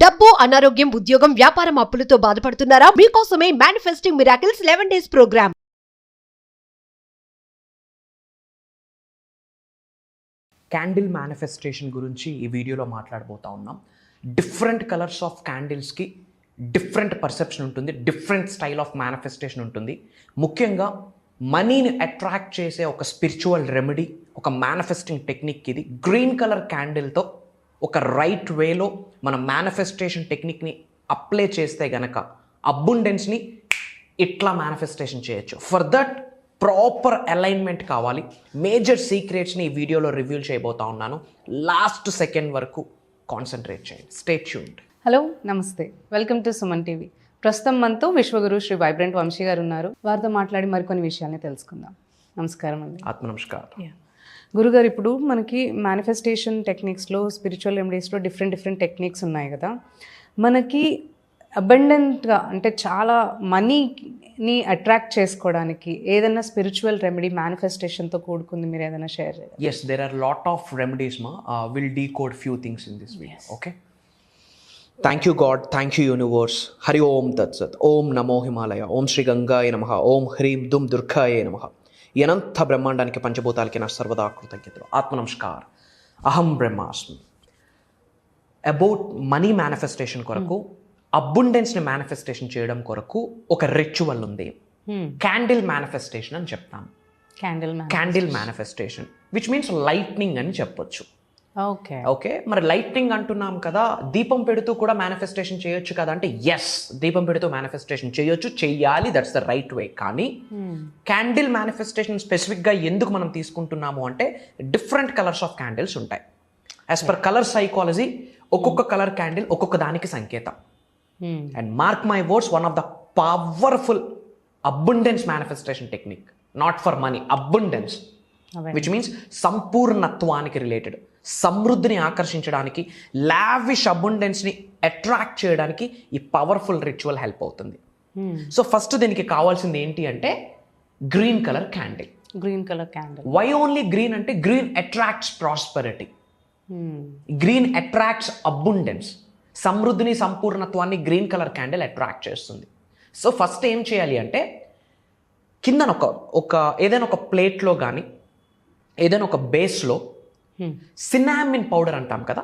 డబ్బు, అనారోగ్యం, ఉద్యోగం, వ్యాపారం, అప్పులతో బాధపడుతున్నారా? మీకోసమే manifesting miracles 11 days programme. Candle manifestation గురించి ఈ వీడియోలో మాట్లాడబోతా ఉన్నాం. డిఫరెంట్ కలర్స్ ఆఫ్ క్యాండిల్స్కి డిఫరెంట్ పర్సెప్షన్ ఉంటుంది, డిఫరెంట్ స్టైల్ ఆఫ్ మేనిఫెస్టేషన్ ఉంటుంది. ముఖ్యంగా మనీని అట్రాక్ట్ చేసే ఒక స్పిరిచువల్ రెమెడీ, ఒక మేనిఫెస్టింగ్ టెక్నిక్ ఇది. గ్రీన్ కలర్ క్యాండిల్తో ఒక రైట్ వేలో మన మేనిఫెస్టేషన్ టెక్నిక్ని అప్లై చేస్తే గనక అబుండెన్స్ని ఇట్లా మేనిఫెస్టేషన్ చేయొచ్చు. ఫర్ దట్ ప్రాపర్ అలైన్మెంట్ కావాలి. మేజర్ సీక్రెట్స్ని ఈ వీడియోలో రివీల్ చేయబోతా ఉన్నాను. లాస్ట్ సెకండ్ వరకు కాన్సన్ట్రేట్ చేయండి. Stay tuned. హలో, నమస్తే, వెల్కమ్ టు సుమన్ టీవీ. ప్రస్తుతం మనతో విశ్వగురు శ్రీ వైబ్రెంట్ వంశీ గారు ఉన్నారు. వారితో మాట్లాడి మరికొన్ని విషయాల్ని తెలుసుకుందాం. నమస్కారం అండి. ఆత్మ నమస్కారం. గురుగారు, ఇప్పుడు మనకి మేనిఫెస్టేషన్ టెక్నిక్స్లో, స్పిరిచువల్ రెమెడీస్లో డిఫరెంట్ టెక్నిక్స్ ఉన్నాయి కదా. మనకి అబండెంట్గా అంటే చాలా మనీని అట్రాక్ట్ చేసుకోవడానికి ఏదైనా స్పిరిచువల్ రెమెడీ మేనిఫెస్టేషన్తో కూడుకుంది, మీరు ఏదైనా షేర్ చేయాలి? Yes, there are lot of remedies, ma. We'll decode few things in this video. Yes. Okay. Thank you God, thank you universe. Hari Om Tat Sat. Om Namo Himalaya. Om Shri Gangaya Namaha. Om Hrim Dum Durgaya Namaha. అనంత బ్రహ్మాండానికి పంచభూతాలకి నా సర్వదా కృతజ్ఞతలు. ఆత్మ నమస్కార్. అహం బ్రహ్మాస్మి. About money manifestation కొరకు, అబుండెన్స్ని manifestation చేయడం కొరకు ఒక రిచువల్ ఉంది. క్యాండిల్ మేనిఫెస్టేషన్ అని చెప్తాం. Candle manifestation which means lightning అని చెప్పొచ్చు. ఓకే, మరి లైట్నింగ్ అంటున్నాం కదా, దీపం పెడుతూ కూడా మేనిఫెస్టేషన్ చేయొచ్చు కదా అంటే ఎస్, దీపం పెడుతూ మేనిఫెస్టేషన్ చేయొచ్చు, చెయ్యాలి, దట్స్ ద రైట్ వే. కానీ క్యాండిల్ మేనిఫెస్టేషన్ స్పెసిఫిక్గా ఎందుకు మనం తీసుకుంటున్నాము అంటే డిఫరెంట్ కలర్స్ ఆఫ్ క్యాండిల్స్ ఉంటాయి. యాజ్ పర్ కలర్ సైకాలజీ ఒక్కొక్క కలర్ క్యాండిల్ ఒక్కొక్క దానికి సంకేతం. And mark my words, one of the powerful abundance manifestation technique, not for money, abundance which means సంపూర్ణత్వానికి రిలేటెడ్, సమృద్ధిని ఆకర్షించడానికి, లావిష్ అబుండెన్స్ని అట్రాక్ట్ చేయడానికి ఈ పవర్ఫుల్ రిచువల్ హెల్ప్ అవుతుంది. సో ఫస్ట్ దీనికి కావాల్సింది ఏంటి అంటే green colour candle. Why only green అంటే green attracts prosperity, green attracts abundance, సమృద్ధిని, సంపూర్ణత్వాన్ని గ్రీన్ కలర్ క్యాండిల్ అట్రాక్ట్ చేస్తుంది. సో ఫస్ట్ ఏం చేయాలి అంటే కిందన ఒక ఏదైనా ఒక ప్లేట్లో కానీ ఏదైనా ఒక బేస్లో సినామిన్ పౌడర్ అంటాం కదా,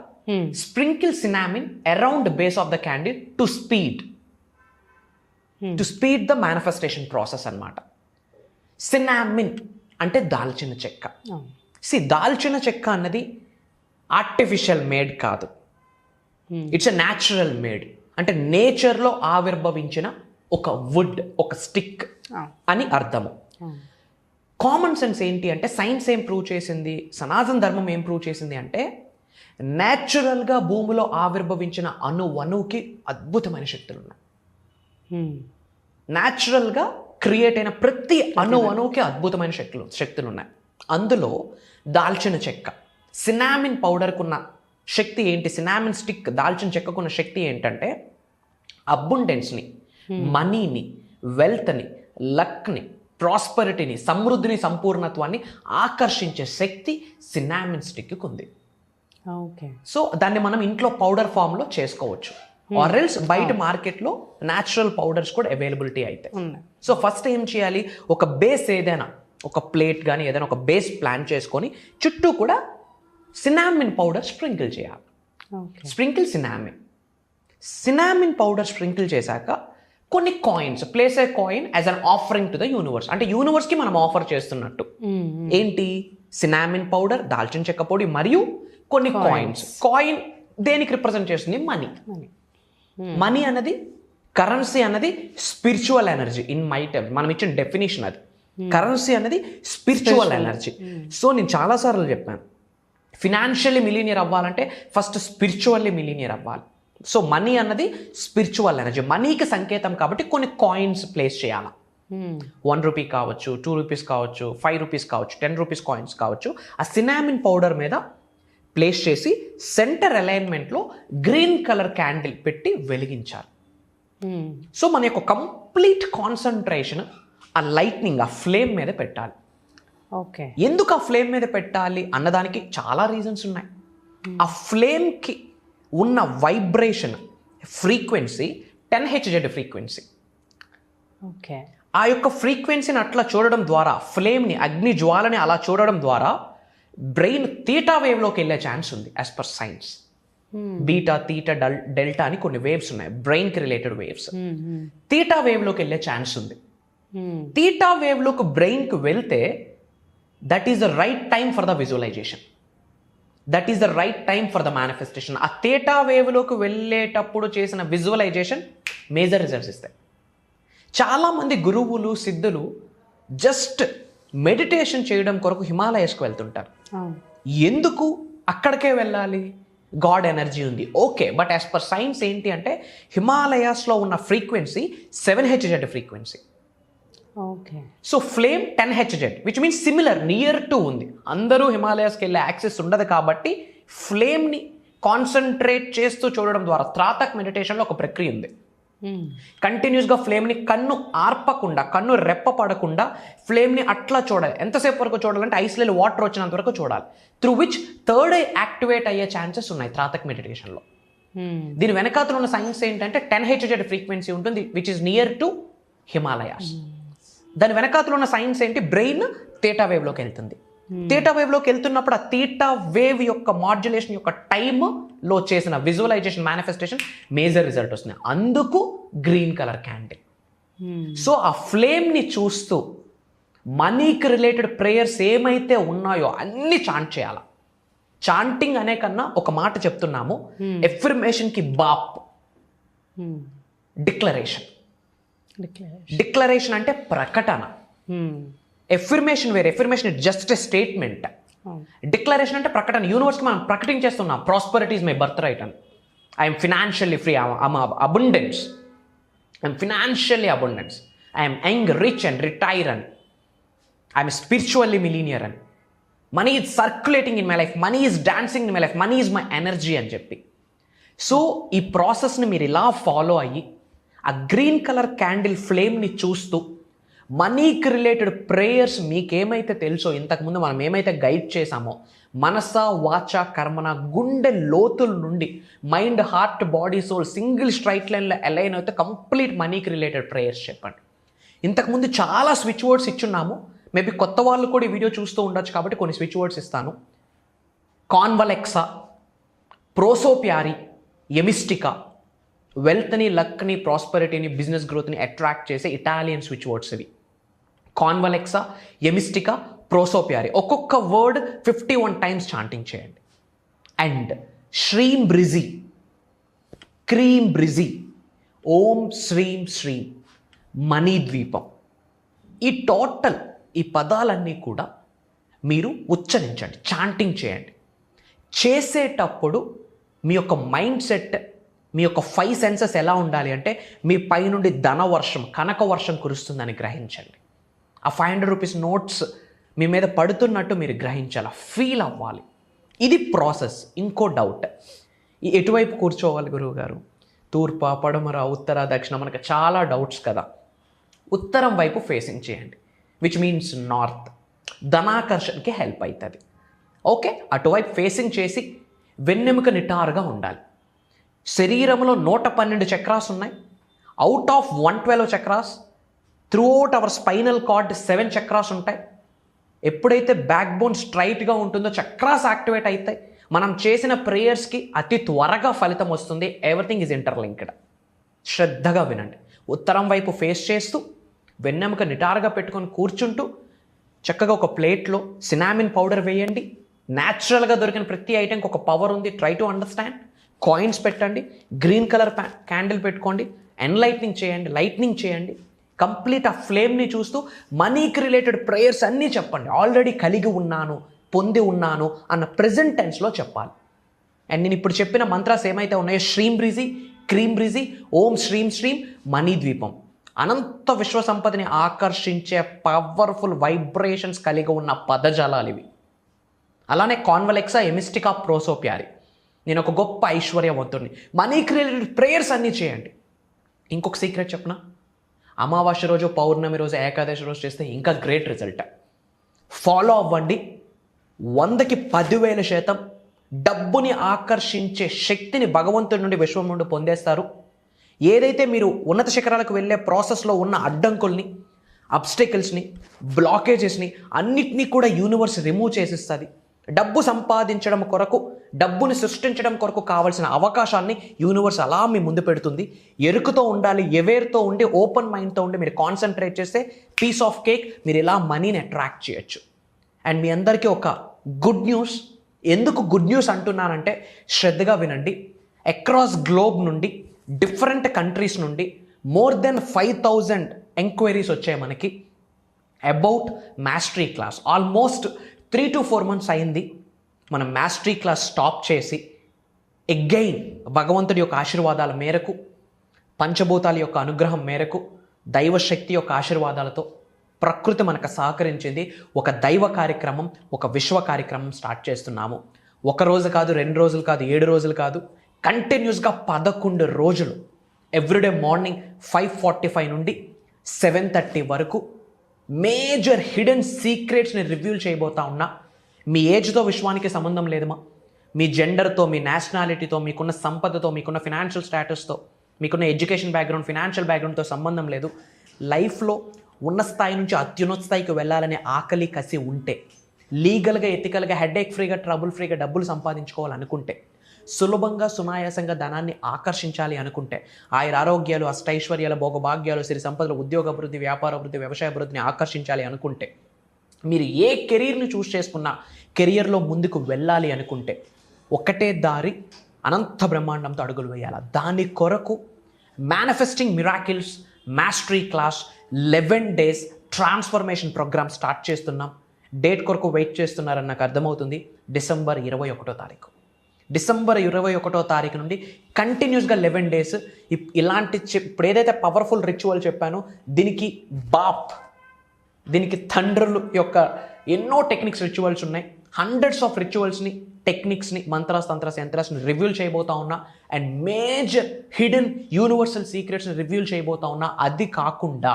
sprinkle cinnamon around base of the candle to speed the manifestation process అన్నమాట. సినామిన్ అంటే దాల్చిన చెక్క. దాల్చిన చెక్క అన్నది ఆర్టిఫిషియల్ మేడ్ కాదు, ఇట్స్ ఎ న్యాచురల్ మేడ్. అంటే నేచర్లో ఆవిర్భవించిన ఒక వుడ్, ఒక స్టిక్ అని అర్థము. కామన్ సెన్స్ ఏంటి అంటే సైన్స్ ఏం ప్రూవ్ చేసింది, సనాతన ధర్మం ఏం ప్రూవ్ చేసింది అంటే న్యాచురల్గా భూమిలో ఆవిర్భవించిన అణువుకి అద్భుతమైన శక్తులు ఉన్నాయి. న్యాచురల్గా క్రియేట్ అయిన ప్రతి అణువుకి అద్భుతమైన శక్తులు ఉన్నాయి. అందులో దాల్చిన చెక్క, సినామిన్ పౌడర్కున్న శక్తి ఏంటి, సినామిన్ స్టిక్, దాల్చిన చెక్కకున్న శక్తి ఏంటంటే అబుండెన్స్ని, మనీని, వెల్త్ని, లక్ని, ప్రాస్పరిటీని, సమృద్ధిని, సంపూర్ణత్వాన్ని ఆకర్షించే శక్తి సినామిన్ స్టిక్కి ఉంది. సో దాన్ని మనం ఇంట్లో పౌడర్ ఫామ్లో చేసుకోవచ్చు, ఆర్ ఎల్స్ బయట మార్కెట్లో న్యాచురల్ పౌడర్స్ కూడా అవైలబిలిటీ అయితే. సో ఫస్ట్ ఏం చేయాలి, ఒక బేస్ ఏదైనా ఒక ప్లేట్ కానీ ఏదైనా ఒక బేస్ ప్లాన్ చేసుకొని చుట్టూ కూడా సినామిన్ పౌడర్ స్ప్రింకిల్ చేయాలి. స్ప్రింకిల్ సినామిన్ పౌడర్ స్ప్రింకిల్ చేశాక కొన్ని coins, place A coin as an offering to the universe. అంటే యూనివర్స్కి మనం ఆఫర్ చేస్తున్నట్టు. ఏంటి, సినామిన్ పౌడర్, దాల్చిన చెక్క పొడి మరియు కొన్ని కాయిన్స్. కాయిన్ దేనికి రిప్రజెంట్ చేస్తుంది, మనీ. మనీ అన్నది, కరెన్సీ అన్నది spiritual energy. In my time మనం ఇచ్చిన డెఫినేషన్ అది. కరెన్సీ అనేది స్పిరిచువల్ ఎనర్జీ. సో నేను చాలాసార్లు చెప్పాను, ఫినాన్షియల్లీ మిలీనియర్ అవ్వాలంటే ఫస్ట్ స్పిరిచువల్లీ మిలీనియర్ అవ్వాలి. సో మనీ అన్నది స్పిరిచువల్ ఎనర్జీ, మనీకి సంకేతం. కాబట్టి కొన్ని కాయిన్స్ ప్లేస్ చేయాలి. 1 రూపీ కావచ్చు, 2 రూపీస్ కావచ్చు, 5 రూపీస్ కావచ్చు, 10 రూపీస్ కాయిన్స్ కావచ్చు. ఆ సినామిన్ పౌడర్ మీద ప్లేస్ చేసి సెంటర్ అలైన్మెంట్లో గ్రీన్ కలర్ క్యాండిల్ పెట్టి వెలిగించాలి. సో మన యొక్క కంప్లీట్ కాన్సన్ట్రేషన్ ఆ లైట్నింగ్, ఆ ఫ్లేమ్ మీద పెట్టాలి. ఎందుకు ఆ ఫ్లేమ్ మీద పెట్టాలి అన్నదానికి చాలా రీజన్స్ ఉన్నాయి. ఆ ఫ్లేమ్కి ఉన్న vibration, frequency 10 Hz frequency. Okay. ఆ యొక్క ఫ్రీక్వెన్సీని అట్లా చూడడం ద్వారా, ఫ్లేమ్ని, అగ్ని జ్వాలని అలా చూడడం ద్వారా బ్రెయిన్ తీటా వేవ్లోకి వెళ్ళే ఛాన్స్ ఉంది as per science. Beta, theta, delta అని కొన్ని వేవ్స్ ఉన్నాయి, బ్రెయిన్కి రిలేటెడ్ వేవ్స్. తీటా వేవ్లోకి వెళ్ళే ఛాన్స్ ఉంది. తీటా వేవ్లోకి బ్రెయిన్కి వెళ్తే that is the right time for the visualisation, that is the right time for the manifestation. ఆ తీటా వేవ్లోకి వెళ్ళేటప్పుడు చేసిన విజువలైజేషన్ మేజర్ రిజల్ట్స్ ఇస్తాయి. చాలామంది గురువులు, సిద్ధులు జస్ట్ మెడిటేషన్ చేయడం కొరకు హిమాలయస్కి వెళ్తుంటారు. ఎందుకు అక్కడికే వెళ్ళాలి? గాడ్ ఎనర్జీ ఉంది, okay. But as per science ఏంటి అంటే హిమాలయాస్లో ఉన్న frequency 7 Hz frequency. Okay. So flame 10 Hz, which means similar, near to ఉంది. అందరూ హిమాలయాస్కి వెళ్ళే యాక్సెస్ ఉండదు కాబట్టి ఫ్లేమ్ని కాన్సన్ట్రేట్ చేస్తూ చూడడం ద్వారా, త్రాతక్ మెడిటేషన్లో ఒక ప్రక్రియ ఉంది. కంటిన్యూస్గా ఫ్లేమ్ని కన్ను ఆర్పకుండా, కన్ను రెప్ప పడకుండా ఫ్లేమ్ని అట్లా చూడాలి. ఎంతసేపు వరకు చూడాలంటే ఐస్లో వాటర్ వచ్చినంత వరకు చూడాలి. Through which third I activate అయ్యే ఛాన్సెస్ ఉన్నాయి త్రాతక్ మెడిటేషన్లో. దీని వెనకాతలో ఉన్న సైన్స్ ఏంటంటే 10 హెచ్జెడ్ ఫ్రీక్వెన్సీ ఉంటుంది, which is near to Himalayas. దాని వెనకాతలో ఉన్న సైన్స్ ఏంటి? బ్రెయిన్ తీటా వేవ్లోకి వెళ్తుంది. తీటా వేవ్లోకి వెళ్తున్నప్పుడు ఆ తీటా వేవ్ యొక్క మాడ్యులేషన్ యొక్క టైంలో చేసిన విజువలైజేషన్, మేనిఫెస్టేషన్ మేజర్ రిజల్ట్ వస్తుంది. అందుకు గ్రీన్ కలర్ క్యాండిల్. సో ఆ ఫ్లేమ్ని చూస్తూ మనీకి రిలేటెడ్ ప్రేయర్స్ ఏమైతే ఉన్నాయో అన్ని చాంట్ చేయాలి. చాంటింగ్ అనే కన్నా ఒక మాట చెప్తున్నాము, ఎఫర్మేషన్కి బాప్, డిక్లరేషన్. డిక్లరేషన్ అంటే ప్రకటన. ఎఫర్మేషన్ వేరే, affirmation it just a statement. Declaration అంటే ప్రకటన. యూనివర్స్కి మనం ప్రకటించేస్తున్నాం, prosperity is my birthright అని. I'm financially free, I'm abundance, I'm financially abundance, I'm young, rich and retire అని, ఐఎమ్ స్పిరిచువల్లీ మిలీనియర్ అని, money is circulating in my life, money is dancing in my life, money is my energy అని చెప్పి. So ఈ ప్రాసెస్ని మీరు ఇలా follow అయ్యి ఆ గ్రీన్ కలర్ క్యాండిల్ ఫ్లేమ్ని చూస్తూ మనీకి రిలేటెడ్ ప్రేయర్స్ మీకేమైతే తెలుసో, ఇంతకుముందు మనం ఏమైతే గైడ్ చేసామో, మనస, వాచ, కర్మన, గుండె లోతుల నుండి mind, heart, body, soul single straight లైన్లో అలైన్ అయితే కంప్లీట్ మనీకి రిలేటెడ్ ప్రేయర్స్ చెప్పండి. ఇంతకుముందు చాలా స్విచ్ వర్డ్స్ ఇచ్చున్నాము. మేబీ కొత్త వాళ్ళు కూడా ఈ వీడియో చూస్తూ ఉండొచ్చు కాబట్టి కొన్ని స్విచ్ వర్డ్స్ ఇస్తాను. కాన్వలెక్సా, ప్రోసోప్యారీ, ఎమిస్టికా, వెల్త్ని, లక్ని, ప్రాస్పరిటీని, బిజినెస్ గ్రోత్ని అట్రాక్ట్ చేసే ఇటాలియన్ స్విచ్ వర్డ్స్ ఇవి. కాన్వలెక్సా, ఎమిస్టికా, ప్రోసోప్యారీ. ఒక్కొక్క వర్డ్ 51 టైమ్స్ చాంటింగ్ చేయండి. అండ్ శ్రీం బ్రిజి, క్రీం బ్రిజి, ఓం శ్రీం శ్రీం, మణిద్వీపం. ఈ టోటల్ ఈ పదాలన్నీ కూడా మీరు ఉచ్చరించండి, చాంటింగ్ చేయండి. చేసేటప్పుడు మీ యొక్క మైండ్ సెట్, మీ యొక్క 5 సెన్సెస్ ఎలా ఉండాలి అంటే మీ పైనుండి ధనవర్షం, కనక వర్షం కురుస్తుందని గ్రహించండి. ఆ 500 రూపీస్ నోట్స్ మీ మీద పడుతున్నట్టు మీరు గ్రహించాలి, ఫీల్ అవ్వాలి. ఇది ప్రాసెస్. ఇంకో డౌట్, ఎటువైపు కూర్చోవాలి గురువు గారు? తూర్ప, పడమర, ఉత్తర, దక్షిణ, మనకు చాలా డౌట్స్ కదా. ఉత్తరం వైపు ఫేసింగ్ చేయండి, విచ్ మీన్స్ నార్త్. ధనాకర్షణకి హెల్ప్ అవుతుంది. ఓకే, అటువైపు ఫేసింగ్ చేసి వెన్నెముక నిటారుగా ఉండాలి. శరీరంలో 112 చక్రాస్ ఉన్నాయి. Out of 112 chakras through out hour spinal cord 7 chakras ఉంటాయి. ఎప్పుడైతే బ్యాక్ బోన్ స్ట్రైట్గా ఉంటుందో చక్రాస్ యాక్టివేట్ అవుతాయి. మనం చేసిన ప్రేయర్స్కి అతి త్వరగా ఫలితం వస్తుంది. Everything is interlinked. శ్రద్ధగా వినండి. ఉత్తరం వైపు ఫేస్ చేస్తూ వెన్నెముక నిటారుగా పెట్టుకొని కూర్చుంటూ చక్కగా ఒక ప్లేట్లో సినామిన్ పౌడర్ వేయండి. న్యాచురల్గా దొరికిన ప్రతి ఐటెంకి ఒక పవర్ ఉంది. Try to understand. కాయిన్స్ పెట్టండి, గ్రీన్ కలర్ క్యాండిల్ పెట్టుకోండి, ఎన్లైట్నింగ్ చేయండి, లైట్నింగ్ చేయండి. కంప్లీట్ ఆ ఫ్లేమ్ని చూస్తూ మనీకి రిలేటెడ్ ప్రేయర్స్ అన్నీ చెప్పండి. ఆల్రెడీ కలిగి ఉన్నాను, పొంది ఉన్నాను అన్న ప్రెజెంట్ టెన్స్లో చెప్పాలి. అండ్ నేను ఇప్పుడు చెప్పిన మంత్రాస్ ఏమైతే ఉన్నాయో, శ్రీం బ్రిజి, క్రీం బ్రిజి, ఓం శ్రీం శ్రీం, మణిద్వీపం, అనంత విశ్వ సంపదని ఆకర్షించే పవర్ఫుల్ వైబ్రేషన్స్ కలిగి ఉన్న పదజాలాలు ఇవి. అలానే కాన్వలెక్సా, ఎమిస్టికా, ప్రోసోప్యారీ. నేను ఒక గొప్ప ఐశ్వర్యవంతుడిని. మనీకి రిలేటెడ్ ప్రేయర్స్ అన్నీ చేయండి. ఇంకొక సీక్రెట్ చెప్పిన, అమావాస్య రోజు, పౌర్ణమి రోజు, ఏకాదశి రోజు చేస్తే ఇంకా గ్రేట్ రిజల్ట్. ఫాలో అవ్వండి. 100కి 10,000% డబ్బుని ఆకర్షించే శక్తిని భగవంతుడి నుండి, విశ్వం నుండి పొందేస్తారు. ఏదైతే మీరు ఉన్నత శిఖరాలకు వెళ్ళే ప్రాసెస్లో ఉన్న అడ్డంకుల్ని, అబ్స్టెకల్స్ని, బ్లాకేజెస్ని అన్నిటినీ కూడా యూనివర్స్ రిమూవ్ చేసిస్తుంది. డబ్బు సంపాదించడం కొరకు, డబ్బుని సృష్టించడం కొరకు కావాల్సిన అవకాశాన్ని యూనివర్స్ అలా మీ ముందు పెడుతుంది. ఎరుకుతో ఉండాలి, ఎవేర్తో ఉండి, ఓపెన్ మైండ్తో ఉండి మీరు కాన్సన్ట్రేట్ చేస్తే పీస్ ఆఫ్ కేక్ మీరు ఇలా మనీని అట్రాక్ట్ చేయొచ్చు. అండ్ మీ అందరికీ ఒక గుడ్ న్యూస్. ఎందుకు గుడ్ న్యూస్ అంటున్నానంటే శ్రద్ధగా వినండి. అక్రాస్ గ్లోబ్ నుండి, డిఫరెంట్ కంట్రీస్ నుండి మోర్ దెన్ 5,000 ఎంక్వైరీస్ వచ్చాయి మనకి about mastery class. Almost 3 to 4 months అయింది మనం మాస్టరీ క్లాస్ స్టాప్ చేసి. ఎగైన్ భగవంతుడి యొక్క ఆశీర్వాదాల మేరకు, పంచభూతాల యొక్క అనుగ్రహం మేరకు, దైవశక్తి యొక్క ఆశీర్వాదాలతో ప్రకృతి మనకు సహకరించింది. ఒక దైవ కార్యక్రమం, ఒక విశ్వ కార్యక్రమం స్టార్ట్ చేస్తున్నాము. 1 రోజు కాదు, 2 రోజులు కాదు, 7 రోజులు కాదు, కంటిన్యూస్గా 11 రోజులు ఎవ్రీడే మార్నింగ్ 5:45 నుండి 7:30 వరకు మేజర్ హిడెన్ సీక్రెట్స్ని రివ్యూల్ చేయబోతా ఉన్నా. మీ ఏజ్తో విశ్వానికి సంబంధం లేదమ్మా. మీ జెండర్తో, మీ నేషనాలిటీతో, మీకున్న సంపదతో, మీకున్న ఫినాన్షియల్ స్టేటస్తో, మీకున్న ఎడ్యుకేషన్ బ్యాక్గ్రౌండ్, ఫినాన్షియల్ బ్యాక్గ్రౌండ్తో సంబంధం లేదు. లైఫ్లో ఉన్న స్థాయి నుంచి అత్యున్నత స్థాయికి వెళ్ళాలనే ఆకలి, కసి ఉంటే, లీగల్గా, ఎథికల్గా, హెడేక్ ఫ్రీగా, ట్రబుల్ ఫ్రీగా డబ్బులు సంపాదించుకోవాలనుకుంటే, సులభంగా, సునాయాసంగా ధనాన్ని ఆకర్షించాలి అనుకుంటే, ఆరోగ్యాలు, అష్టైశ్వర్యాలు, భోగభాగ్యాలు, సిరి సంపదలు, ఉద్యోగ అభివృద్ధి, వ్యాపార అభివృద్ధి, వ్యవసాయ అభివృద్ధిని ఆకర్షించాలి అనుకుంటే, మీరు ఏ కెరీర్ని చూస్ చేసుకున్నా కెరియర్లో ముందుకు వెళ్ళాలి అనుకుంటే ఒకటే దారి, అనంత బ్రహ్మాండంతో అడుగులు వేయాలి. దాని కొరకు manifesting miracles mastery class 11 days transformation programme start చేస్తున్నాం. డేట్ కొరకు వెయిట్ చేస్తున్నారని నాకు అర్థమవుతుంది. డిసెంబర్ 21వ తారీఖు. డిసెంబర్ 21వ తారీఖు నుండి కంటిన్యూస్గా 11 days ఇలాంటి ఇప్పుడు ఏదైతే పవర్ఫుల్ రిచువల్ చెప్పానో దీనికి దీనికి తండ్రులు యొక్క ఎన్నో టెక్నిక్స్, రిచువల్స్ ఉన్నాయి. హండ్రెడ్స్ ఆఫ్ రిచువల్స్ని, టెక్నిక్స్ని, మంత్రాస్, తంత్రాస్, యంత్రాస్ని రివ్యూల్ చేయబోతా ఉన్నా. అండ్ మేజర్ హిడెన్ యూనివర్సల్ సీక్రెట్స్ని రివ్యూల్ చేయబోతా ఉన్నా. అది కాకుండా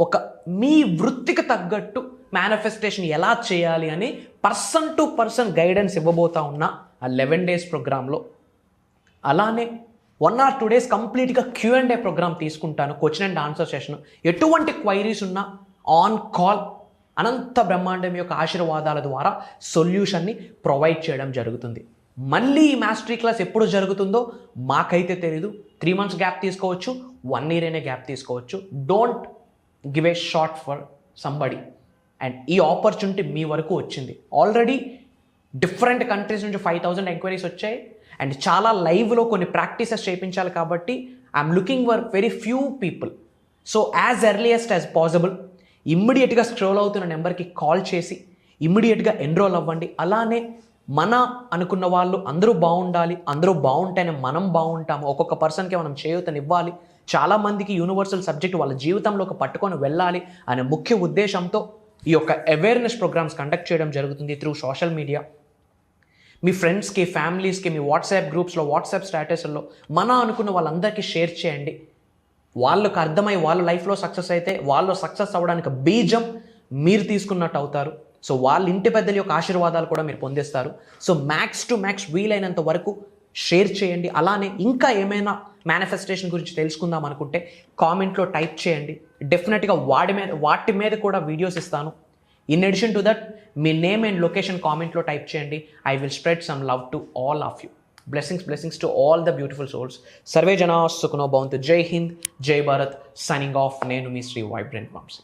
ఒక మీ వృత్తికి తగ్గట్టు మేనిఫెస్టేషన్ ఎలా చేయాలి అని పర్సన్ టు పర్సన్ గైడెన్స్ ఇవ్వబోతా ఉన్నా ఆ 11 days ప్రోగ్రాంలో. అలానే 1 or 2 days కంప్లీట్గా Q&A ప్రోగ్రామ్ తీసుకుంటాను, క్వశ్చన్ అండ్ ఆన్సర్ సెషన్. ఎటువంటి క్వైరీస్ ఉన్నా ఆన్ కాల్ అనంత బ్రహ్మాండం యొక్క ఆశీర్వాదాల ద్వారా సొల్యూషన్ని ప్రొవైడ్ చేయడం జరుగుతుంది. మళ్ళీ ఈ మాస్టరీ క్లాస్ ఎప్పుడు జరుగుతుందో మాకైతే తెలీదు. 3 months గ్యాప్ తీసుకోవచ్చు, 1 year అనే గ్యాప్ తీసుకోవచ్చు. Don't give a shot for somebody. And ఈ ఆపర్చునిటీ మీ వరకు వచ్చింది. ఆల్రెడీ డిఫరెంట్ కంట్రీస్ నుంచి 5,000 ఎంక్వైరీస్ వచ్చాయి. అండ్ చాలా లైవ్లో కొన్ని ప్రాక్టీసెస్ చేయించాలి కాబట్టి I'm looking for very few people. So as earliest as possible ఇమ్మీడియట్గా స్క్రోల్ అవుతున్న నెంబర్కి కాల్ చేసి ఇమ్మీడియట్గా ఎన్రోల్ అవ్వండి. అలానే మన అనుకున్న వాళ్ళు అందరూ బాగుండాలి, అందరూ బాగుంటేనే మనం బాగుంటాము. ఒక్కొక్క పర్సన్కి మనం చేయూతనివ్వాలి. చాలామందికి యూనివర్సల్ సబ్జెక్ట్ వాళ్ళ జీవితంలోకి పట్టుకొని వెళ్ళాలి అనే ముఖ్య ఉద్దేశంతో ఈ యొక్క అవేర్నెస్ ప్రోగ్రామ్స్ కండక్ట్ చేయడం జరుగుతుంది త్రూ సోషల్ మీడియా. మీ ఫ్రెండ్స్కి, ఫ్యామిలీస్కి, మీ వాట్సాప్ గ్రూప్స్లో, వాట్సాప్ స్టేటస్లో మన అనుకున్న వాళ్ళందరికీ షేర్ చేయండి. వాళ్ళకు అర్థమై వాళ్ళ లైఫ్లో సక్సెస్ అయితే వాళ్ళు సక్సెస్ అవ్వడానికి బీజం మీరు తీసుకున్నట్టు అవుతారు. సో వాళ్ళ ఇంటి పెద్దల యొక్క ఆశీర్వాదాలు కూడా మీరు పొందేస్తారు. సో మ్యాక్స్ టు మ్యాక్స్ వీలైనంత వరకు షేర్ చేయండి. అలానే ఇంకా ఏమైనా మేనిఫెస్టేషన్ గురించి తెలుసుకుందాం అనుకుంటే కామెంట్లో టైప్ చేయండి. డెఫినెట్గా వాటి మీద కూడా వీడియోస్ ఇస్తాను. In addition to that me name and location కామెంట్లో టైప్ చేయండి. I will spread some love to all of you. Blessings to all the beautiful souls. Sarve Jana Sukhno Bhavantu. Jai Hind, Jai Bharat. Signing off. Nenu mi Sri Vibrant Vamsi.